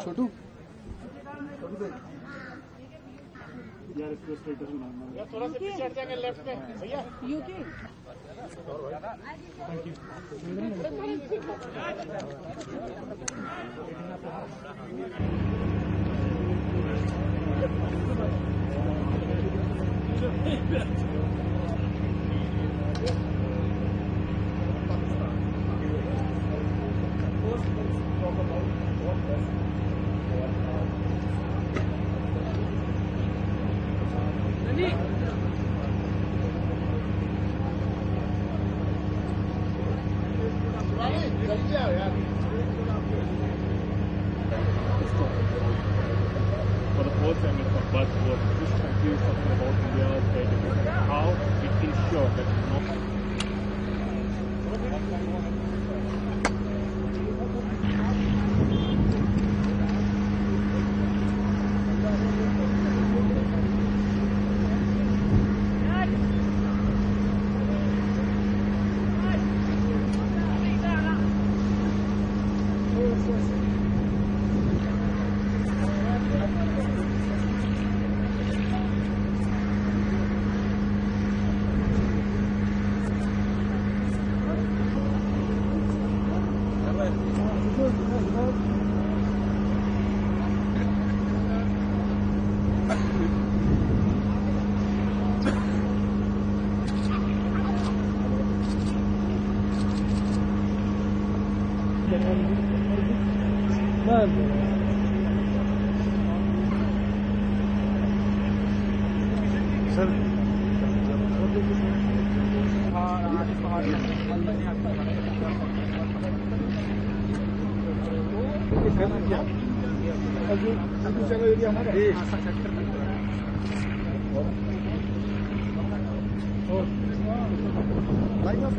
छोटू यार इसको स्टेटस बनाना थोड़ा सा पीछे हट जाएंगे लेफ्ट में भैया UK thank you For the first time in Buzz was this country is talking about India's dedication, how it ensures that सर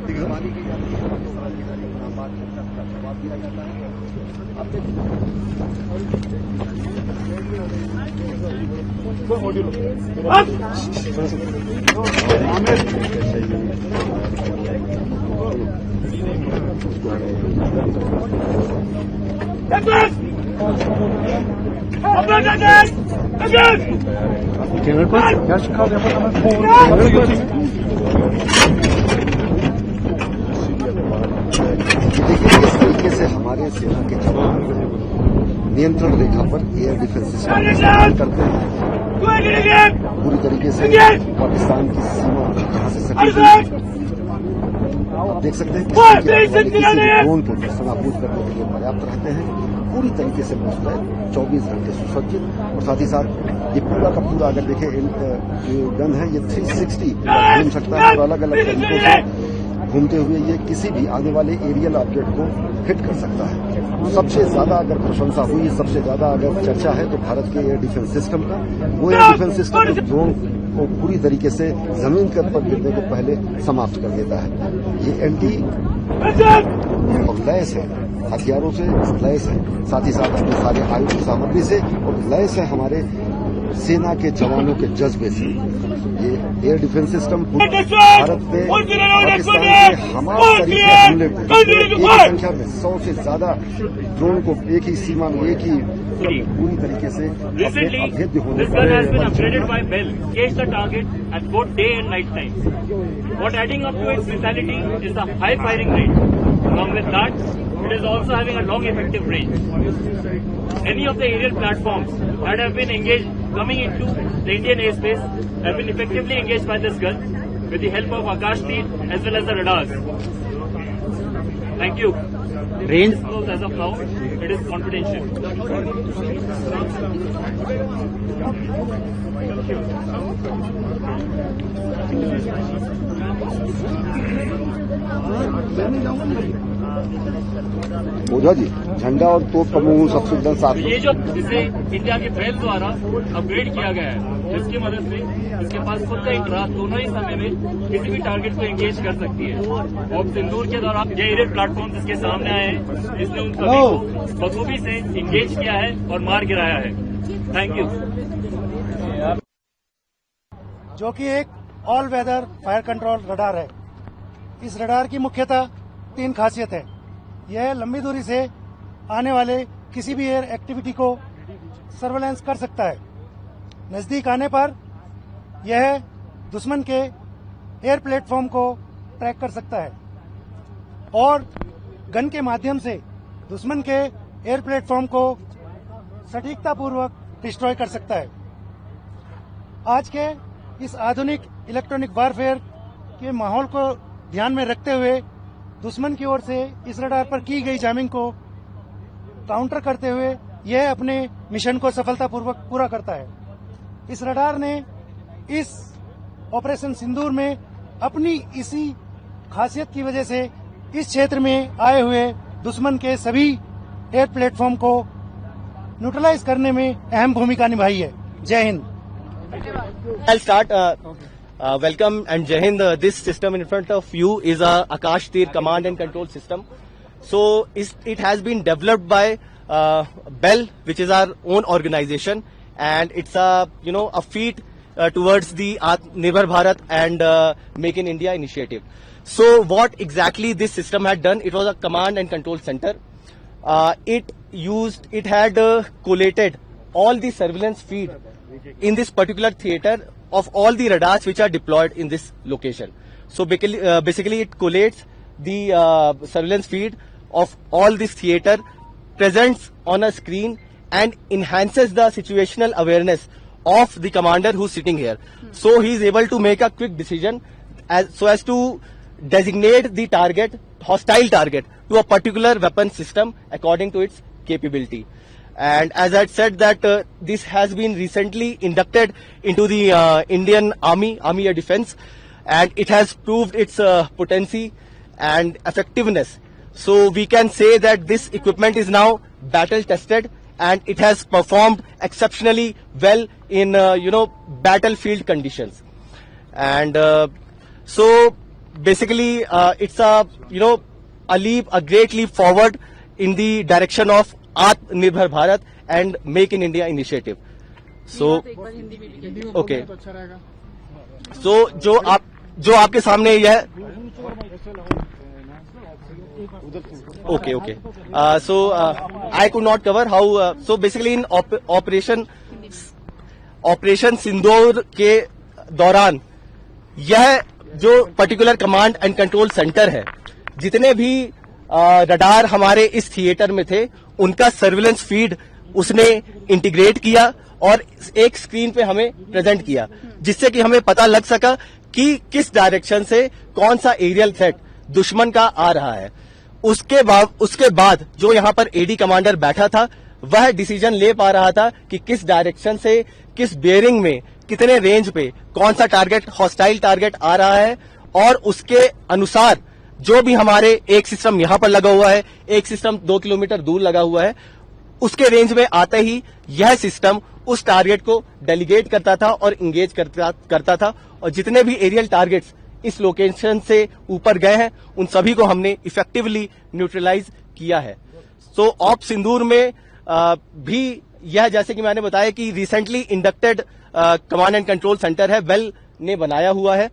दिग्जमानी की जाती है तो बात जवाब दिया जाता है। अब क्या शिखा देखिए किस तरीके से हमारे सेना के जवान नियंत्रण रेखा पर एयर डिफेंस सिस्टम इस्तेमाल करते हैं। पूरी तरीके से पाकिस्तान की सीमा यहाँ से सटी हुई है। आप देख सकते हैं किस ड्रोन को निशानाबूद करने के लिए पर्याप्त रहते हैं। पूरी तरीके से मुस्तैद 24 घंटे सुसज्जित और साथ ही साथ ये पूरा का पूरा अगर देखें ये गन है ये 360 घूम सकता है और अलग अलग तरीकों से घूमते हुए ये किसी भी आने वाले एरियल ऑब्जेक्ट को हिट कर सकता है। सबसे ज्यादा अगर प्रशंसा हुई, सबसे ज्यादा अगर चर्चा है तो भारत के एयर डिफेंस सिस्टम का। वो एयर डिफेंस सिस्टम ड्रोन को पूरी तरीके से जमीन पर गिरने को पहले समाप्त कर देता है। ये एंटी और लैस है, हथियारों से लैस है, साथ ही साथ अपने सारे आयुध सामग्री से और लैस है हमारे सेना के जवानों के जज्बे से। ये एयर डिफेंस सिस्टम भारत पे पाकिस्तान के हमारे तरीके हमले को एक संख्या में 100 से ज्यादा ड्रोन को एक ही सीमा में एक ही पूरी तरीके से अभेद्य होने It is also having a long effective range. Any of the aerial platforms that have been engaged coming into the Indian airspace have been effectively engaged by this gun with the help of Akash Tir as well as the radars. Thank you. Range as of now, it is confidential. Ojha ji, झंडा और तोप का मुंह सबसे एकदम साफ। ये जो जिसे इंडिया के प्रेस द्वारा अपग्रेड किया गया है, जिसकी मदद से इसके पास खुद का एक रात दोनों ही समय में किसी भी टारगेट को एंगेज कर सकती है। और सिंदूर के दौरान ये एरियल प्लेटफॉर्म जिसके सामने आए हैं, इसने उन सभी को बखूबी से एंगेज किया है और मार गिराया है। Thank you. जो कि एक all weather fire control radar है। इस रडार की मुख्यतः 3 खासियत है। यह लंबी दूरी से आने वाले किसी भी एयर एक्टिविटी को सर्वेलेंस कर सकता है। नजदीक आने पर यह दुश्मन के एयर प्लेटफॉर्म को ट्रैक कर सकता है और गन के माध्यम से दुश्मन के एयर प्लेटफॉर्म को सटीकतापूर्वक डिस्ट्रॉय कर सकता है। आज के इस आधुनिक इलेक्ट्रॉनिक वारफेयर के माहौल को ध्यान में रखते हुए दुश्मन की ओर से इस रडार पर की गई जैमिंग को काउंटर करते हुए यह अपने मिशन को सफलतापूर्वक पूरा करता है। इस रडार ने इस ऑपरेशन सिंदूर में अपनी इसी खासियत की वजह से इस क्षेत्र में आए हुए दुश्मन के सभी एयर प्लेटफॉर्म को न्यूट्रलाइज करने में अहम भूमिका निभाई है। जय Hind. I'll start. Welcome and Jai Hind. This system in front of you is a Akash Tir command and control system. So it has been developed by Bell, which is our own organization, and it's a feat towards the Atmanirbhar Bharat and Make in India initiative. So what exactly this system had done? It was a command and control center. It had collated all the surveillance feed in this particular theater of all the radars which are deployed in this location. So basically it collates the surveillance feed of all this theater, presents on a screen and enhances the situational awareness of the commander who's sitting here. So he is able to make a quick decision so as to designate the target, hostile target, to a particular weapon system according to its capability. And as I said that this has been recently inducted into the Indian Army Air Defence, and it has proved its potency and effectiveness. So we can say that this equipment is now battle tested and it has performed exceptionally well in battlefield conditions. And so basically it's a great leap forward in the direction of Atmanirbhar Bharat and Make in India initiative. So okay. So जो आपके सामने यह okay. So I could not cover how. So basically in operation सिंदूर के दौरान यह जो particular command and control centre है, जितने भी रडार हमारे इस थिएटर में थे उनका सर्विलेंस फीड उसने इंटीग्रेट किया और एक स्क्रीन पे हमें प्रेजेंट किया, जिससे कि हमें पता लग सका कि किस डायरेक्शन से कौन सा एरियल थ्रेट दुश्मन का आ रहा है। उसके बाद जो यहाँ पर एडी कमांडर बैठा था वह डिसीजन ले पा रहा था कि किस डायरेक्शन से, किस बेयरिंग में, कितने रेंज पे कौन सा टारगेट, हॉस्टाइल टारगेट आ रहा है, और उसके अनुसार जो भी हमारे एक सिस्टम यहां पर लगा हुआ है, एक सिस्टम 2 किलोमीटर दूर लगा हुआ है, उसके रेंज में आते ही यह सिस्टम उस टारगेट को डेलीगेट करता था और इंगेज करता था, और जितने भी एरियल टारगेट्स इस लोकेशन से ऊपर गए हैं उन सभी को हमने इफेक्टिवली न्यूट्रलाइज किया है। सो ऑप सिंदूर में भी यह, जैसे कि मैंने बताया कि recently inducted command and control centre है, वेल ने बनाया हुआ है,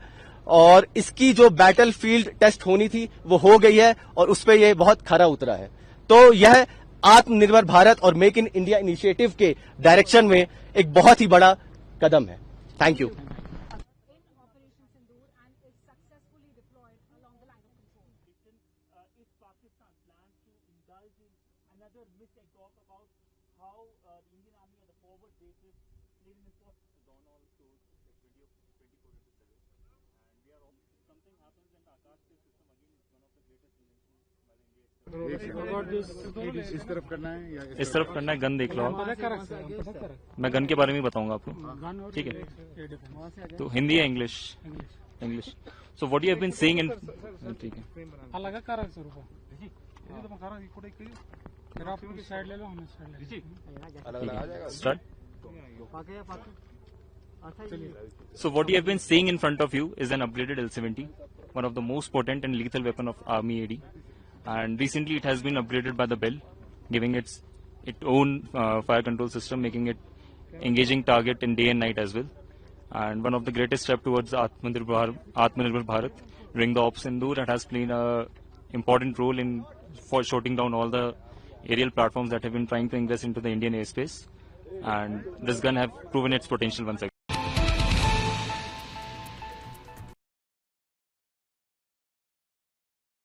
और इसकी जो बैटल फील्ड टेस्ट होनी थी वो हो गई है और उस पर यह बहुत खरा उतरा है। तो यह आत्मनिर्भर भारत और मेक इन इंडिया इनिशिएटिव के डायरेक्शन में एक बहुत ही बड़ा कदम है। Thank you. इस तरफ करना है या इस तरफ करना है। गन देख लो आप, मैं गन के बारे में बताऊंगा आपको, ठीक है? तो हिंदी या English? English. So what you have been saying in, ठीक है, start. So what you have been seeing in front of you is an upgraded L-70, one of the most potent and lethal weapon of Army AD. And recently it has been upgraded by the Bell, giving its own fire control system, making it engaging target in day and night as well. And one of the greatest step towards Atmanirbhar Bharat. During the Op Sindoor, it has played an important role for shooting down all the aerial platforms that have been trying to ingress into the Indian airspace, and this gun have proven its potential once again.